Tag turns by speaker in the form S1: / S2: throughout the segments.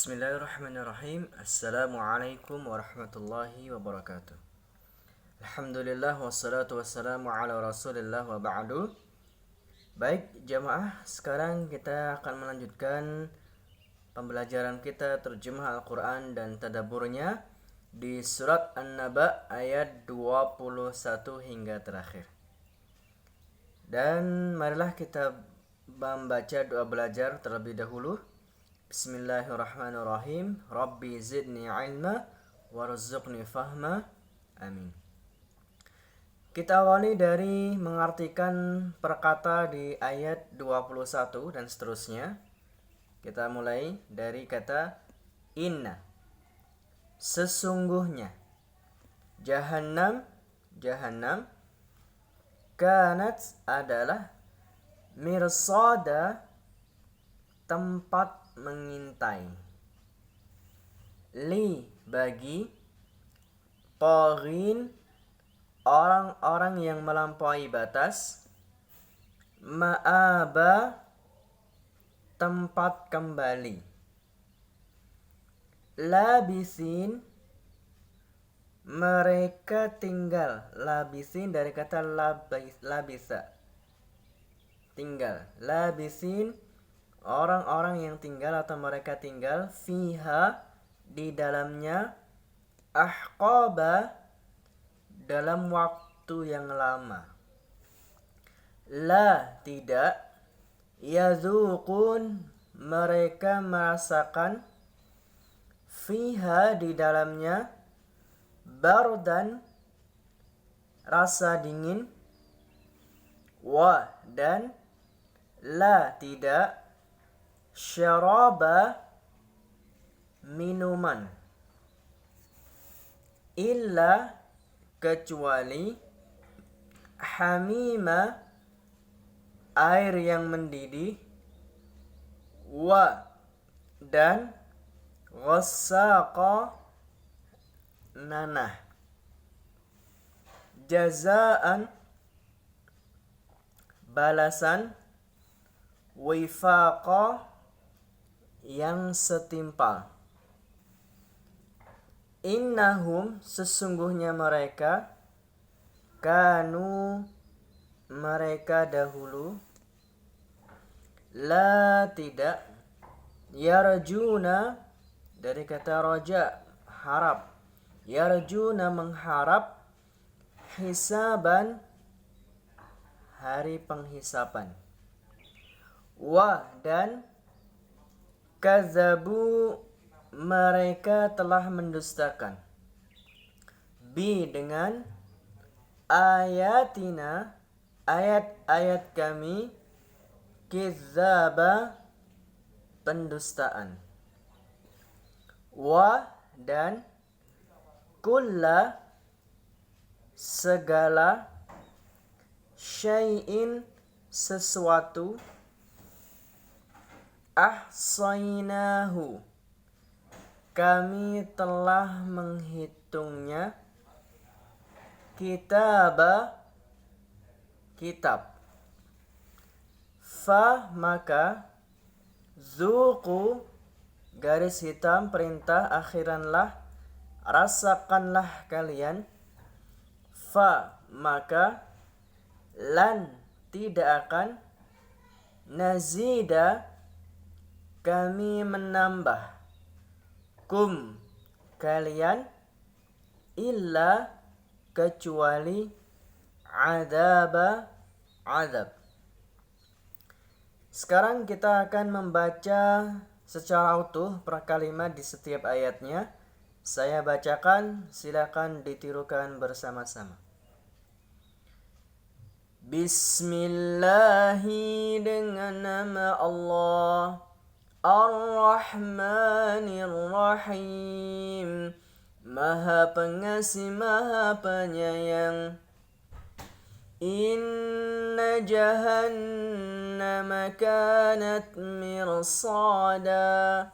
S1: Bismillahirrahmanirrahim. Assalamualaikum warahmatullahi wabarakatuh. Alhamdulillah wassalatu wassalamu ala rasulillah wa ba'du. Baik jamaah, sekarang kita akan melanjutkan pembelajaran kita terjemah Al-Quran dan tadabburnya di surat An-Naba ayat 21 hingga terakhir. Dan marilah kita membaca doa belajar terlebih dahulu. Bismillahirrahmanirrahim. Rabbi zidni ilma warzuqni fahma. Amin. Kita awali dari mengartikan perkata di ayat 21 dan seterusnya. Kita mulai dari kata inna. Sesungguhnya. Jahannam kanat adalah mirsada, tempat mengintai, li bagi, taghin orang-orang yang melampaui batas, ma'aba tempat kembali, labisin mereka tinggal, labisin dari kata labisa tinggal, labisin orang-orang yang tinggal atau mereka tinggal, fiha di dalamnya, ahqaba dalam waktu yang lama, la tidak, yazuqun mereka merasakan, fiha di dalamnya, bardan rasa dingin, wa dan la tidak, syaraba minuman, illa kecuali, hamima air yang mendidih, wa dan ghassaqa nanah, jazaan balasan, wifaqa yang setimpal. Innahum sesungguhnya mereka, kanu mereka dahulu, la tidak, yarjuna dari kata roja harap, yarjuna mengharap, hisaban hari penghisapan, wa dan kadzabu mereka telah mendustakan, bi dengan, ayatina ayat-ayat kami, kizzaba pendustaan, wa dan kulla segala, syai'in sesuatu, ahsainahu kami telah menghitungnya, kitab, fa maka, zuqu garis hitam perintah akhiranlah, rasakanlah kalian, fa maka, lan tidak akan, nazida kami menambah, kum kalian, illa kecuali, azab. Sekarang kita akan membaca secara utuh per kalimat di setiap ayatnya. Saya bacakan, silakan ditirukan bersama-sama. Bismillahi dengan nama Allah, Ar-Rahmanir-Rahim, Maha Pengasih, Maha Penyayang. Inna jahannama kanat mirsada,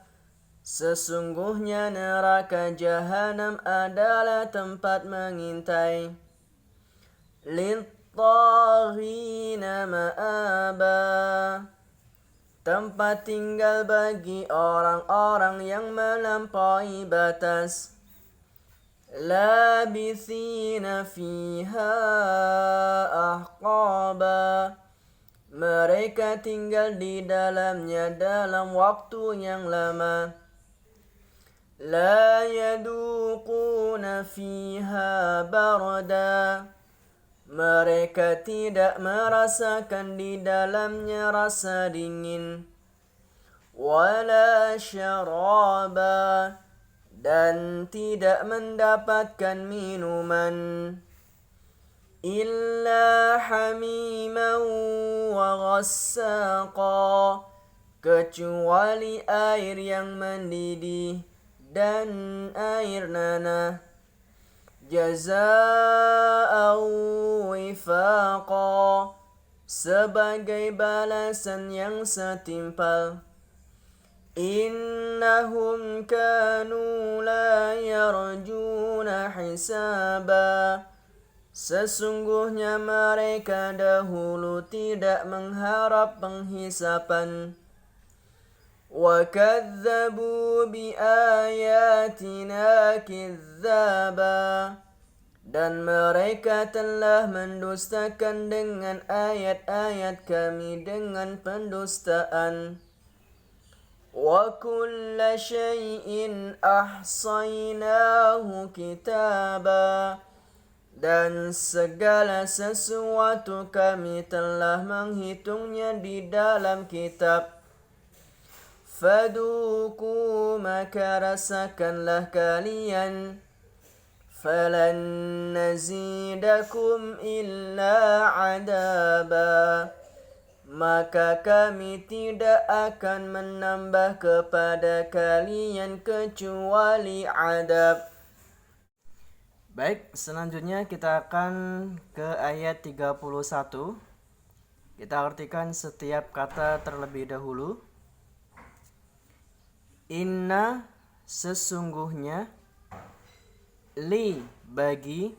S1: sesungguhnya neraka jahanam adalah tempat mengintai, lit-taghina ma'aba tempat tinggal bagi orang-orang yang melampaui batas. Labithina fiha ahqaba, mereka tinggal di dalamnya dalam waktu yang lama. La yaduquna fiha barda, mereka tidak merasakan di dalamnya rasa dingin. Wala syaraba, dan tidak mendapatkan minuman. Illa hamiman wa ghassaqa, kecuali air yang mendidih dan air nanah. Jazaa'an wifaqa, sebagai balasan yang setimpal. Innahum kanu la yarjuna hisaba, sesungguhnya mereka dahulu tidak mengharap penghisapan. Wa kadzabu bi ayatina kidzaba, dan mereka telah mendustakan dengan ayat-ayat kami dengan pendustaan. Wa kulla syai'in ahsaynahu kitaba, dan segala sesuatu kami telah menghitungnya di dalam kitab. Faduku, maka rasakanlah kalian. Falan nazidakum illa adaba, maka kami tidak akan menambah kepada kalian kecuali adab. Baik, selanjutnya kita akan ke ayat 31. Kita artikan setiap kata terlebih dahulu. Inna, sesungguhnya, li, bagi,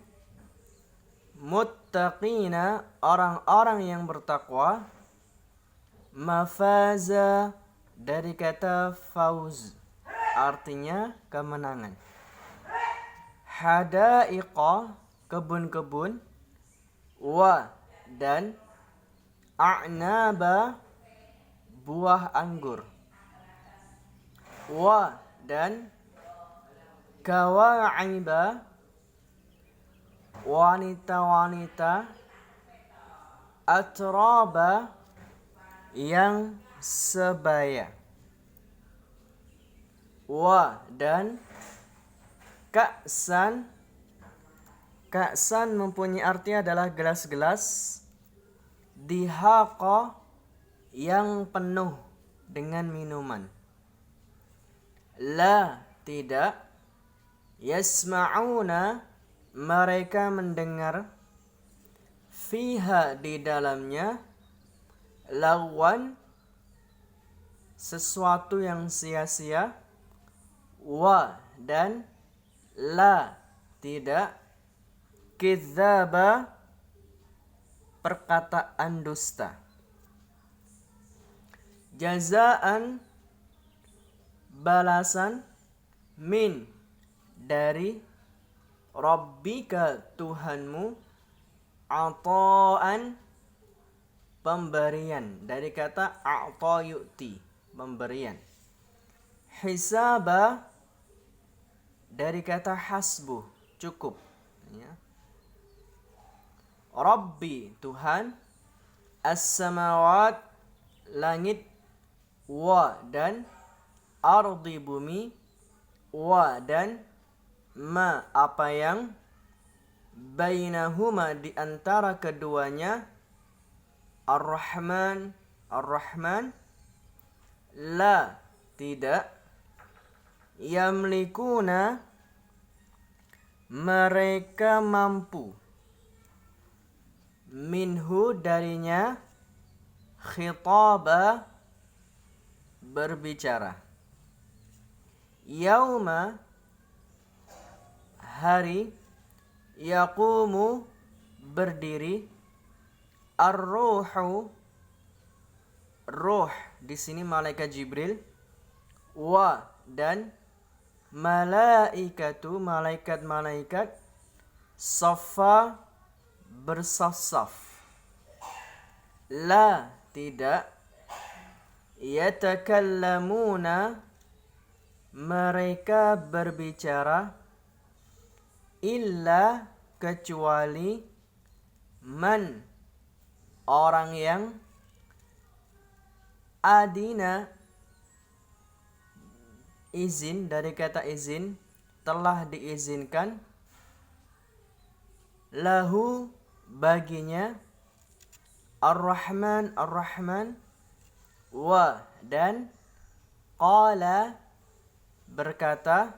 S1: muttaqina, orang-orang yang bertakwa, mafaza, dari kata fauz, artinya kemenangan. Hadaiqa, kebun-kebun, wa, dan a'naba, buah anggur, wa, dan kawa'iba, wanita-wanita, atraba, yang sebaya, wa, dan ka'san. Ka'san mempunyai arti adalah gelas-gelas, dihaqa, yang penuh dengan minuman. La, tidak, yasma'una, mereka mendengar, fiha, di dalamnya, lawan, sesuatu yang sia-sia, wa, dan la, tidak, kidzaba, perkataan dusta. Jazaan, balasan, min, dari, rabbika, Tuhanmu, ata'an, pemberian, dari kata a'ta yu'ti, pemberian. Hisaba, dari kata hasbuh, cukup, ya. Rabbi, Tuhan, as-samawat, langit, wa, dan ardi, bumi, wa, dan ma, apa yang, bainahuma, di antara keduanya, ar-Rahman, ar-Rahman, la, tidak, yamlikuna, mereka mampu, minhu, darinya, khitaba, berbicara. Yauma, hari, yaqumu, berdiri, ar-ruhu, ruh, di sini malaikat Jibril, wa dan malaikatu malaikat-malaikat, saffa bersaf-saf, la tidak, yatakallamuna mereka berbicara, illa kecuali, man orang yang, adina izin, dari kata izin, telah diizinkan, lahu baginya, ar-Rahman wa dan, qala berkata,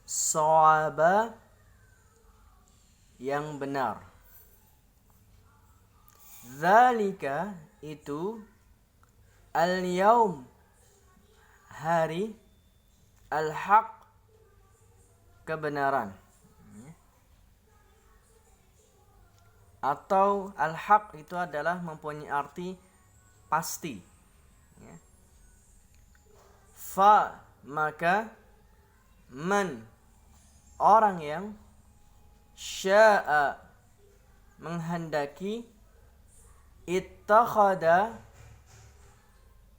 S1: shawaba yang benar. Dzalika itu, al-yaum hari, al-haq kebenaran, atau al-haq itu adalah mempunyai arti pasti. Fa maka, man orang yang, sya'a menghendaki, ittakhada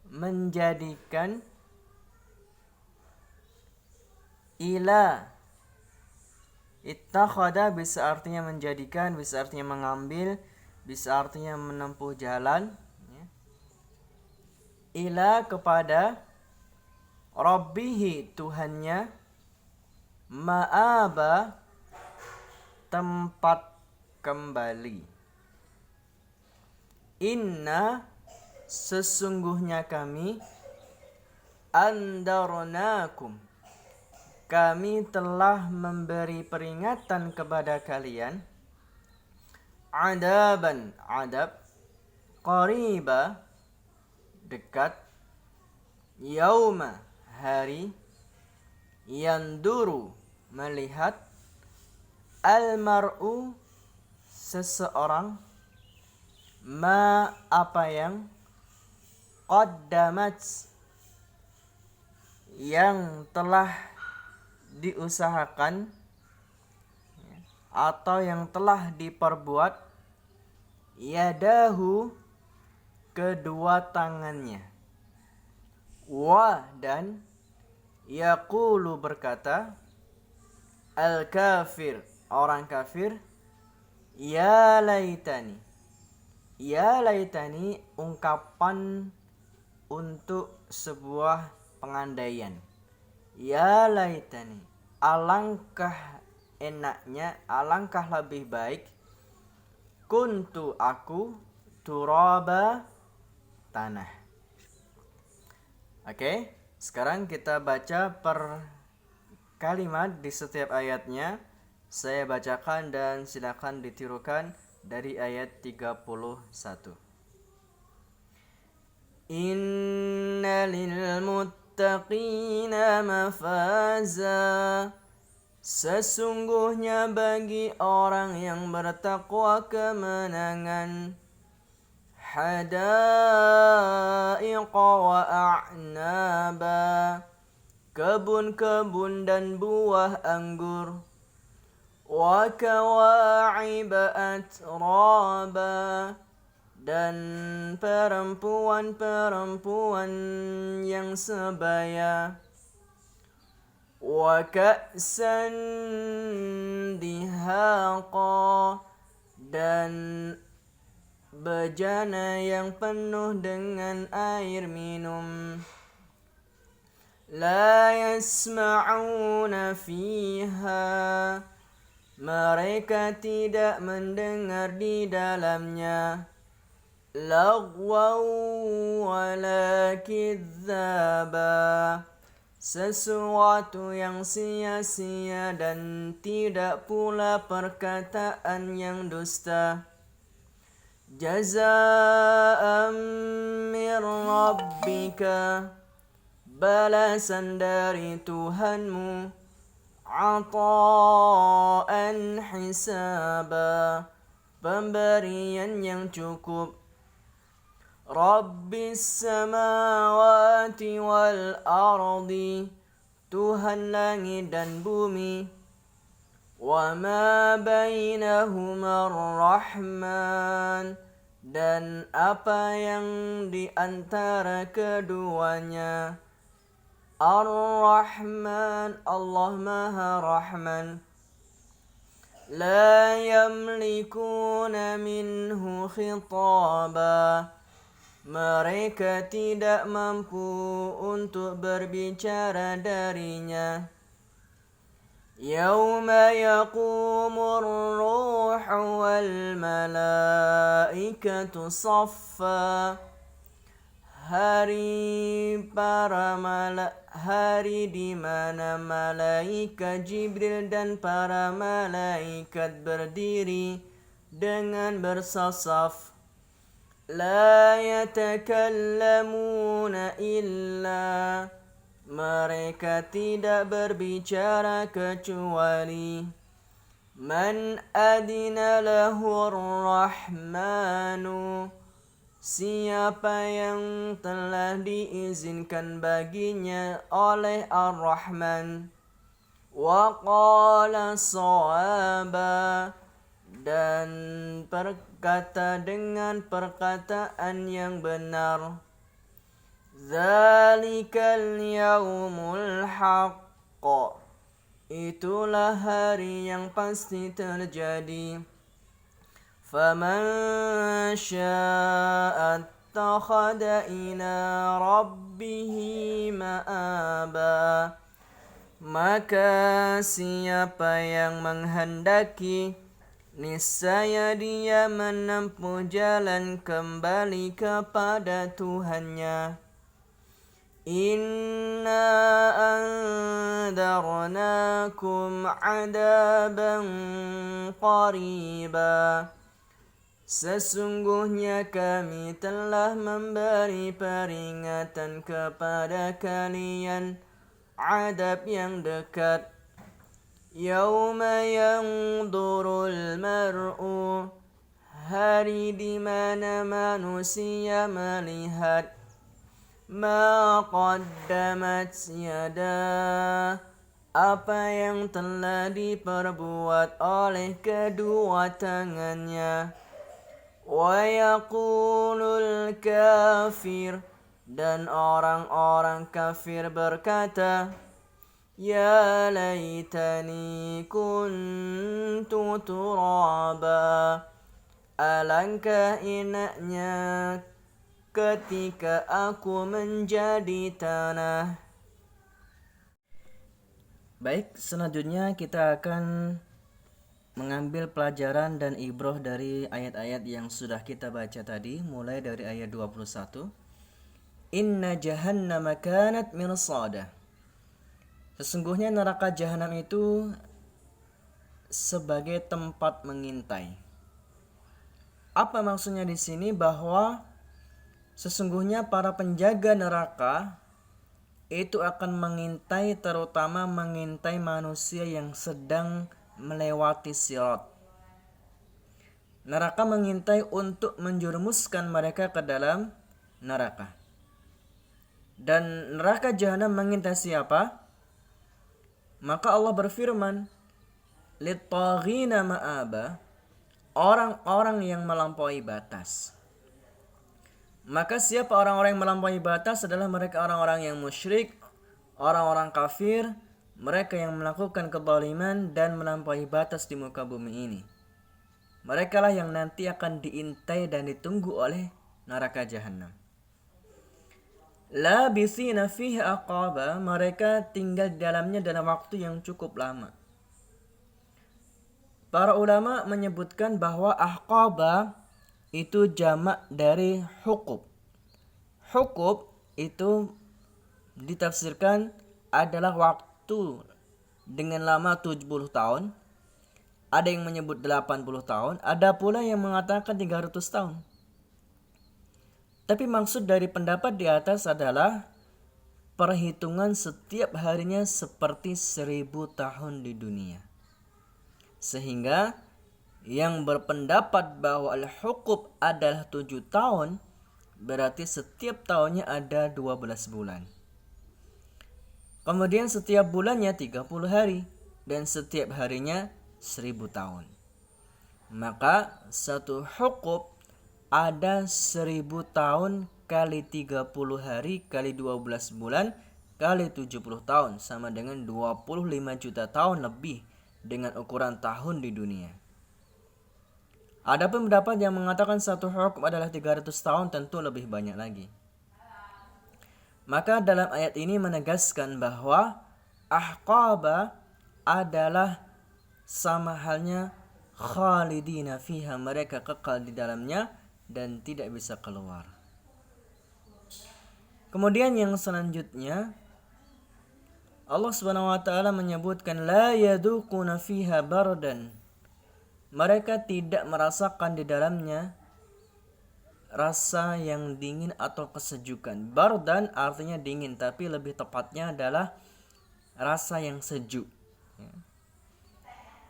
S1: menjadikan, ila ittakhada bisa artinya menjadikan, bisa artinya mengambil, bisa artinya menempuh jalan, ila kepada, rabbihi Tuhannya, ma'aba tempat kembali. Inna sesungguhnya kami, andarnakum kami telah memberi peringatan kepada kalian, adaban adab, qariba dekat, yauma hari, yanduru melihat, al-mar'u seseorang, ma apa yang, qaddamat yang telah diusahakan atau yang telah diperbuat, yadahu kedua tangannya, wa dan, yaqulu berkata, al-kafir orang kafir, ya laitani ungkapan untuk sebuah pengandaian, ya laitani alangkah enaknya, alangkah lebih baik, kuntu aku, turaba tanah. Oke, sekarang kita baca per kalimat di setiap ayatnya. Saya bacakan dan silakan ditirukan dari ayat 31. Inna lil muttaqina mafaza, sesungguhnya bagi orang yang bertakwa kemenangan, hadaiqa wa a'naba kebun-kebun dan buah anggur, wa kawa'iba atraba dan perempuan-perempuan yang sebaya, wa ka'san dihaqa dan bejana yang penuh dengan air minum, la yasma'una fiha mereka tidak mendengar di dalamnya, lagwaw wala kidzaba sesuatu yang sia-sia dan tidak pula perkataan yang dusta, jazaa'an min rabbika balasan dari Tuhanmu, ata'an hisaba pemberian yang cukup, Rabbis samawati wal ardi, Tuhan langit dan bumi, wa ma bainahuma ar-Rahman, dan apa yang di antara keduanya. Ar-Rahman, Allah Maha Rahman. La yamlikuna minhu khitaba, mereka tidak mampu untuk berbicara darinya. Yawma yaqumur ruhu wal malaikatu saffa, hari di mana malaikat Jibril dan para malaikat berdiri dengan bersasaf. La yatakallamuna illa, mereka tidak berbicara kecuali man adina lahu ar-Rahmanu, siapa yang telah diizinkan baginya oleh Ar-Rahman. Wa qala shawaba, dan berkata dengan perkataan yang benar. Dzalikal yaumul haqq, itulah hari yang pasti terjadi. Faman syaa'a attakhadha ila rabbihi ma'aba, maka siapa yang menghendaki, niscaya dia menempuh jalan kembali kepada Tuhannya. Inna andarnakum adaban qariba, sesungguhnya kami telah memberi peringatan kepada kalian adab yang dekat. Yauma yanzurul mar'u, hari di mana manusia melihat ma qaddamat yada, apa yang telah diperbuat oleh kedua tangannya. Wa yaqulul kafir, dan orang-orang kafir berkata, ya laitani kuntu turaba, alangkah enaknya ketika aku menjadi tanah. Baik, selanjutnya kita akan mengambil pelajaran dan ibrah dari ayat-ayat yang sudah kita baca tadi, mulai dari ayat 21. Inna jahannama kanat mirsada, sesungguhnya neraka jahanam itu sebagai tempat mengintai. Apa maksudnya di sini? Bahwa sesungguhnya para penjaga neraka itu akan mengintai, terutama mengintai manusia yang sedang melewati sirat. Neraka mengintai untuk menjerumuskan mereka ke dalam neraka. Dan neraka jahanam mengintai siapa? Maka Allah berfirman, lit-taghina ma'aba, orang-orang yang melampaui batas. Maka siapa orang-orang yang melampaui batas adalah mereka orang-orang yang musyrik, orang-orang kafir, mereka yang melakukan kezaliman dan melampaui batas di muka bumi ini. Mereka lah yang nanti akan diintai dan ditunggu oleh neraka jahanam. Labithina fihi aqaba, mereka tinggal di dalamnya dalam waktu yang cukup lama. Para ulama menyebutkan bahwa ahqaba itu jamak dari hukub. Hukub itu ditafsirkan adalah waktu dengan lama 70 tahun. Ada yang menyebut 80 tahun, ada pula yang mengatakan 300 tahun. Tapi maksud dari pendapat di atas adalah perhitungan setiap harinya seperti 1000 tahun di dunia. Sehingga yang berpendapat bahwa al-hukub adalah 7 tahun berarti setiap tahunnya ada 12 bulan. Kemudian setiap bulannya 30 hari dan setiap harinya 1000 tahun. Maka satu hukub ada 1000 tahun kali 30 hari kali 12 bulan kali 70 tahun sama dengan 25 juta tahun lebih dengan ukuran tahun di dunia. Ada pendapat yang mengatakan satu hukub adalah 300 tahun, tentu lebih banyak lagi. Maka dalam ayat ini menegaskan bahwa ahqaba adalah sama halnya khalidina fiha, mereka kekal di dalamnya dan tidak bisa keluar. Kemudian yang selanjutnya Allah Subhanahu wa taala menyebutkan la yaduquna fiha bardan. Mereka tidak merasakan di dalamnya rasa yang dingin atau kesejukan. Bardan artinya dingin, tapi lebih tepatnya adalah rasa yang sejuk.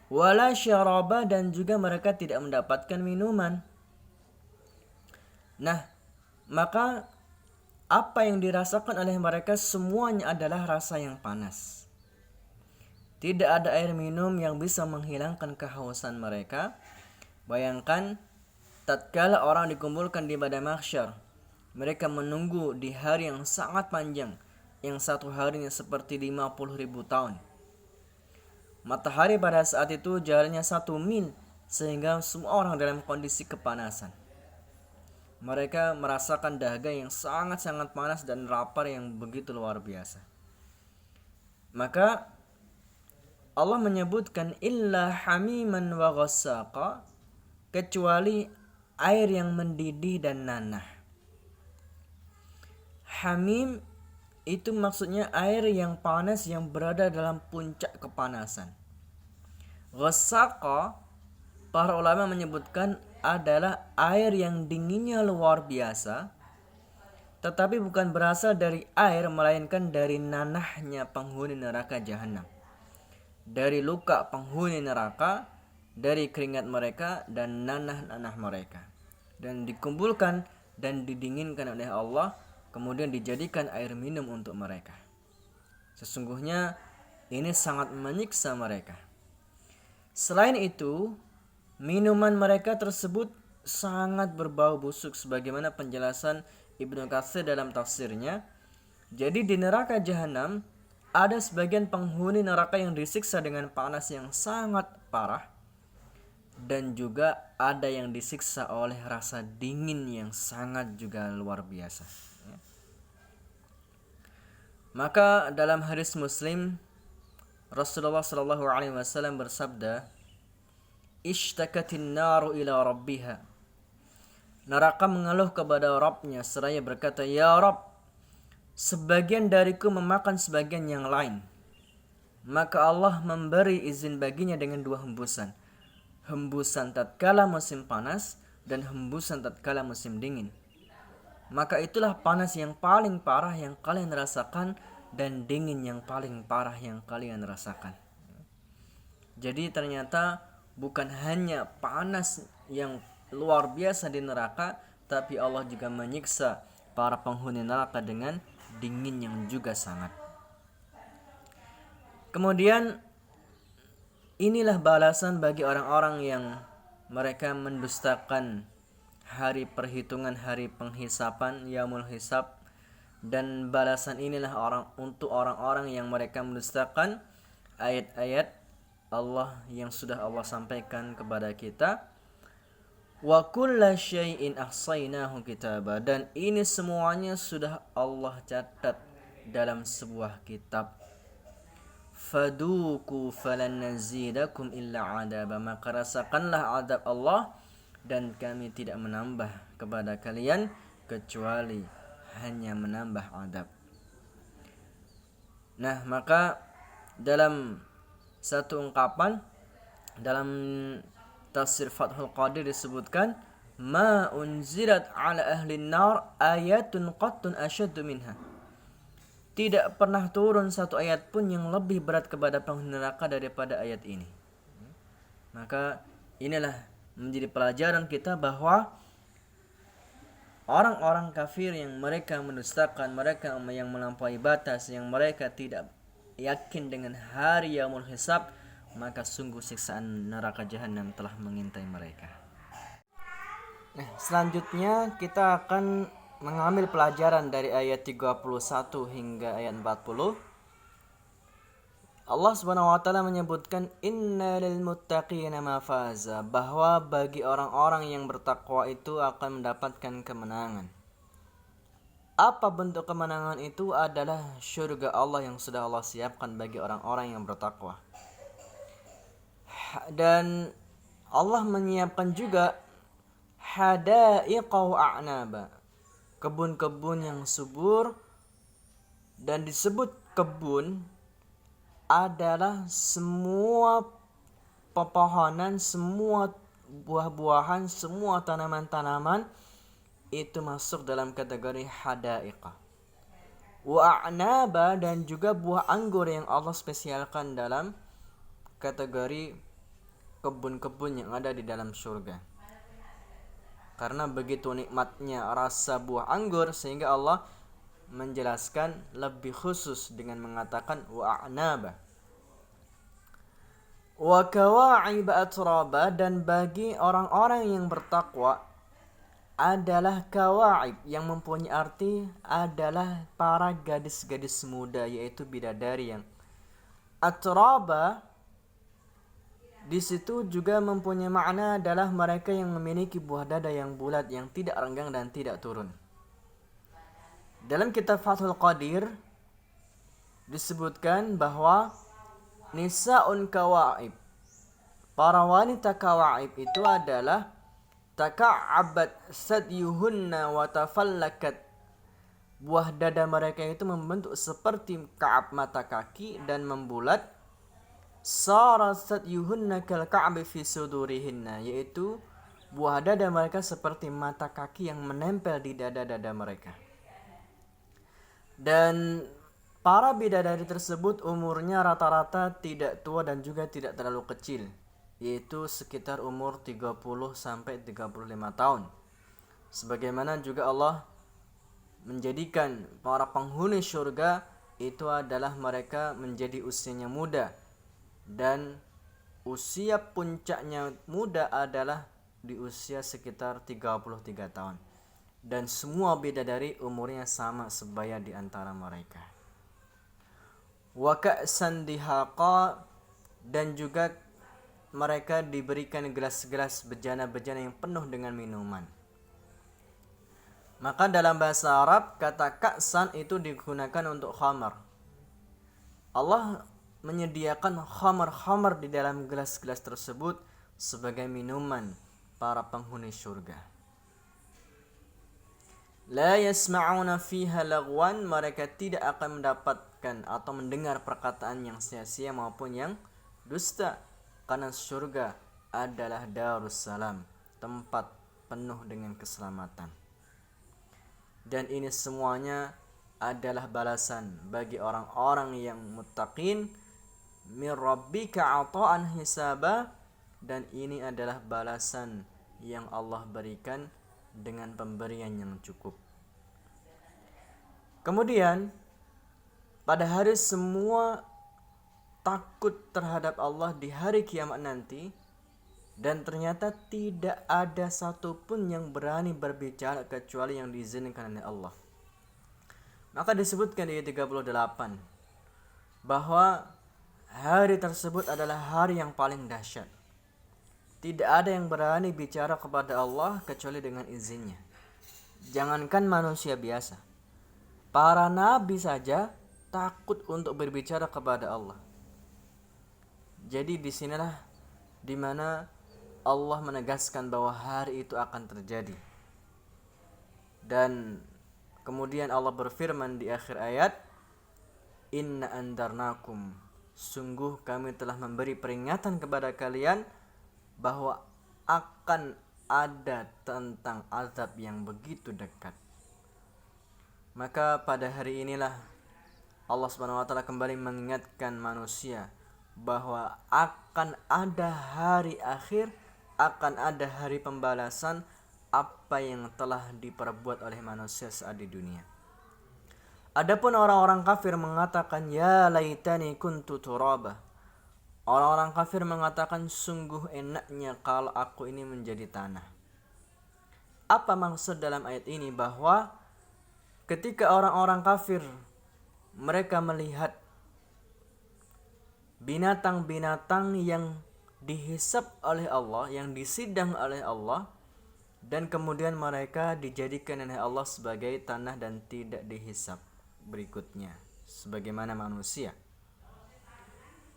S1: Wala syaraba, dan juga mereka tidak mendapatkan minuman. Nah, maka apa yang dirasakan oleh mereka semuanya adalah rasa yang panas. Tidak ada air minum yang bisa menghilangkan kehausan mereka. Bayangkan tatkala orang dikumpulkan di padang mahsyar, mereka menunggu di hari yang sangat panjang, yang satu harinya seperti 50.000 tahun. Matahari pada saat itu jaraknya 1 mil, sehingga semua orang dalam kondisi kepanasan. Mereka merasakan dahaga yang sangat-sangat panas dan lapar yang begitu luar biasa. Maka Allah menyebutkan illa hamiman wa ghassaqa, kecuali air yang mendidih dan nanah. Hamim itu maksudnya air yang panas yang berada dalam puncak kepanasan. Ghassaqa, para ulama menyebutkan adalah air yang dinginnya luar biasa, tetapi bukan berasal dari air melainkan dari nanahnya penghuni neraka jahanam, dari luka penghuni neraka, dari keringat mereka dan nanah-nanah mereka, dan dikumpulkan dan didinginkan oleh Allah, kemudian dijadikan air minum untuk mereka. Sesungguhnya ini sangat menyiksa mereka. Selain itu, minuman mereka tersebut sangat berbau busuk, sebagaimana penjelasan Ibnu Katsir dalam tafsirnya. Jadi di neraka jahanam ada sebagian penghuni neraka yang disiksa dengan panas yang sangat parah, dan juga ada yang disiksa oleh rasa dingin yang sangat juga luar biasa. Maka dalam hadis Muslim, Rasulullah sallallahu alaihi wasallam bersabda, "Ishtakatin naru ila rabbiha." Neraka mengeluh kepada Rabbnya seraya berkata, "Ya Rabb, sebagian dariku memakan sebagian yang lain." Maka Allah memberi izin baginya dengan 2 hembusan. Hembusan tatkala musim panas dan hembusan tatkala musim dingin. Maka itulah panas yang paling parah yang kalian rasakan dan dingin yang paling parah yang kalian rasakan. Jadi ternyata bukan hanya panas yang luar biasa di neraka, tapi Allah juga menyiksa para penghuni neraka dengan dingin yang juga sangat. Kemudian inilah balasan bagi orang-orang yang mereka mendustakan hari perhitungan, hari penghisapan, yaumul hisab, dan balasan inilah untuk orang-orang yang mereka mendustakan ayat-ayat Allah yang sudah Allah sampaikan kepada kita. Wa kulla syai'in ahsaynahu kitaba, dan ini semuanya sudah Allah catat dalam sebuah kitab. Faduku falan nazidakum illa adaba, maka rasakanlah adab Allah dan kami tidak menambah kepada kalian kecuali hanya menambah adab. Nah, maka dalam satu ungkapan dalam tafsir Fathul Qadir disebutkan, ma unzilat ala ahli nar ayatun qattun asyaddu minha. Tidak pernah turun satu ayat pun yang lebih berat kepada penghuni neraka daripada ayat ini. Maka inilah menjadi pelajaran kita bahwa orang-orang kafir yang mereka mendustakan, mereka yang melampaui batas, yang mereka tidak yakin dengan hari yaumul hisab, maka sungguh siksaan neraka jahanam telah mengintai mereka. Nah, selanjutnya kita akan mengambil pelajaran dari ayat 31 hingga ayat 40. Allah Subhanahu wa taala menyebutkan innal muttaqina mafaza, bahwa bagi orang-orang yang bertakwa itu akan mendapatkan kemenangan. Apa bentuk kemenangan itu? Adalah surga Allah yang sudah Allah siapkan bagi orang-orang yang bertakwa. Dan Allah menyiapkan juga hadaiqa wa a'naba, kebun-kebun yang subur. Dan disebut kebun adalah semua pepohonan, semua buah-buahan, semua tanaman-tanaman itu masuk dalam kategori hadaiqa. Wa a'naba, dan juga buah anggur yang Allah spesialkan dalam kategori kebun-kebun yang ada di dalam surga. Karena begitu nikmatnya rasa buah anggur sehingga Allah menjelaskan lebih khusus dengan mengatakan wa a'naba. Wa kawa'ib atraba, dan bagi orang-orang yang bertakwa adalah kawa'ib, yang mempunyai arti adalah para gadis-gadis muda, yaitu bidadari. Yang atraba di situ juga mempunyai makna adalah mereka yang memiliki buah dada yang bulat, yang tidak renggang dan tidak turun. Dalam kitab Fathul Qadir disebutkan bahwa nisa'un kawa'ib, para wanita kawa'ib itu adalah taka'abat sadyuhunna wa tafallakat, buah dada mereka itu membentuk seperti ka'ab mata kaki dan membulat. Sara sadyuhunna kal ka'bi fi sudurihinna, yaitu buah dada mereka seperti mata kaki yang menempel di dada-dada mereka. Dan para bidadari tersebut umurnya rata-rata tidak tua dan juga tidak terlalu kecil, yaitu sekitar umur 30 sampai 35 tahun. Sebagaimana juga Allah menjadikan para penghuni surga itu adalah mereka menjadi usianya muda, dan usia puncaknya muda adalah di usia sekitar 33 tahun. Dan semua bidadari umurnya sama sebaya di antara mereka. Wa ka'san dihaqa, dan juga mereka diberikan gelas-gelas bejana-bejana yang penuh dengan minuman. Maka dalam bahasa Arab kata ka'san itu digunakan untuk khamar. Allah menyediakan khamar-khamar di dalam gelas-gelas tersebut sebagai minuman para penghuni surga. La yasma'una fiha lagwan, mereka tidak akan mendapatkan atau mendengar perkataan yang sia-sia maupun yang dusta, karena surga adalah darussalam, tempat penuh dengan keselamatan. Dan ini semuanya adalah balasan bagi orang-orang yang muttaqin min rabbika ata'an hisaba, dan ini adalah balasan yang Allah berikan dengan pemberian yang cukup. Kemudian pada hari semua takut terhadap Allah di hari kiamat nanti, dan ternyata tidak ada satupun yang berani berbicara kecuali yang diizinkan oleh Allah. Maka disebutkan di ayat 38 bahwa hari tersebut adalah hari yang paling dahsyat. Tidak ada yang berani bicara kepada Allah kecuali dengan izinnya. Jangankan manusia biasa, para nabi saja takut untuk berbicara kepada Allah. Jadi disinilah dimana Allah menegaskan bahwa hari itu akan terjadi. Dan kemudian Allah berfirman di akhir ayat, Inna andarnakum, sungguh kami telah memberi peringatan kepada kalian bahwa akan ada tentang azab yang begitu dekat. Maka pada hari inilah Allah Subhanahu wa taala kembali mengingatkan manusia bahwa akan ada hari akhir, akan ada hari pembalasan, apa yang telah diperbuat oleh manusia saat di dunia. Adapun orang-orang kafir mengatakan ya laitani kuntu turaba. Orang-orang kafir mengatakan sungguh enaknya kalau aku ini menjadi tanah. Apa maksud dalam ayat ini? Bahwa ketika orang-orang kafir mereka melihat binatang-binatang yang dihisab oleh Allah, yang disidang oleh Allah, dan kemudian mereka dijadikan oleh Allah sebagai tanah dan tidak dihisab berikutnya sebagaimana manusia,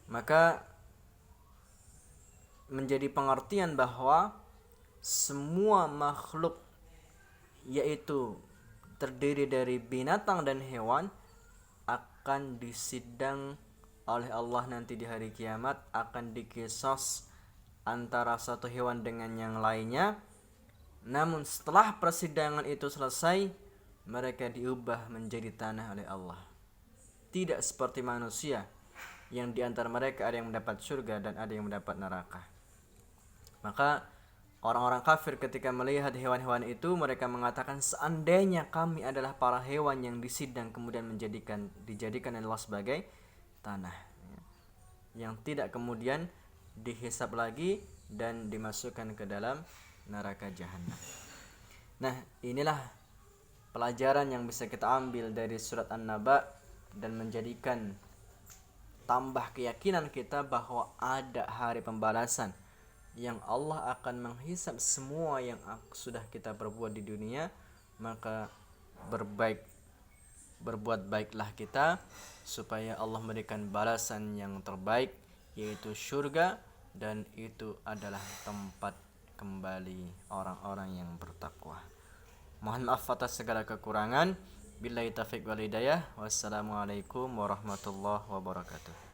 S1: maka menjadi pengertian bahwa semua makhluk, yaitu terdiri dari binatang dan hewan, akan disidang oleh Allah nanti di hari kiamat, akan dikisos antara satu hewan dengan yang lainnya. Namun setelah persidangan itu selesai, mereka diubah menjadi tanah oleh Allah. Tidak seperti manusia yang di antara mereka ada yang mendapat surga dan ada yang mendapat neraka. Maka orang-orang kafir ketika melihat hewan-hewan itu, mereka mengatakan seandainya kami adalah para hewan yang disidang kemudian dijadikan oleh Allah sebagai tanah, yang tidak kemudian dihisab lagi dan dimasukkan ke dalam neraka jahanam. Nah, inilah pelajaran yang bisa kita ambil dari surat An-Naba dan menjadikan tambah keyakinan kita bahwa ada hari pembalasan yang Allah akan menghisab semua yang sudah kita perbuat di dunia. Maka berbuat baiklah kita supaya Allah memberikan balasan yang terbaik, yaitu surga, dan itu adalah tempat kembali orang-orang yang bertakwa. Mohon maaf atas segala kekurangan. Billahi taufiq wal hidayah. Wassalamualaikum warahmatullahi wabarakatuh.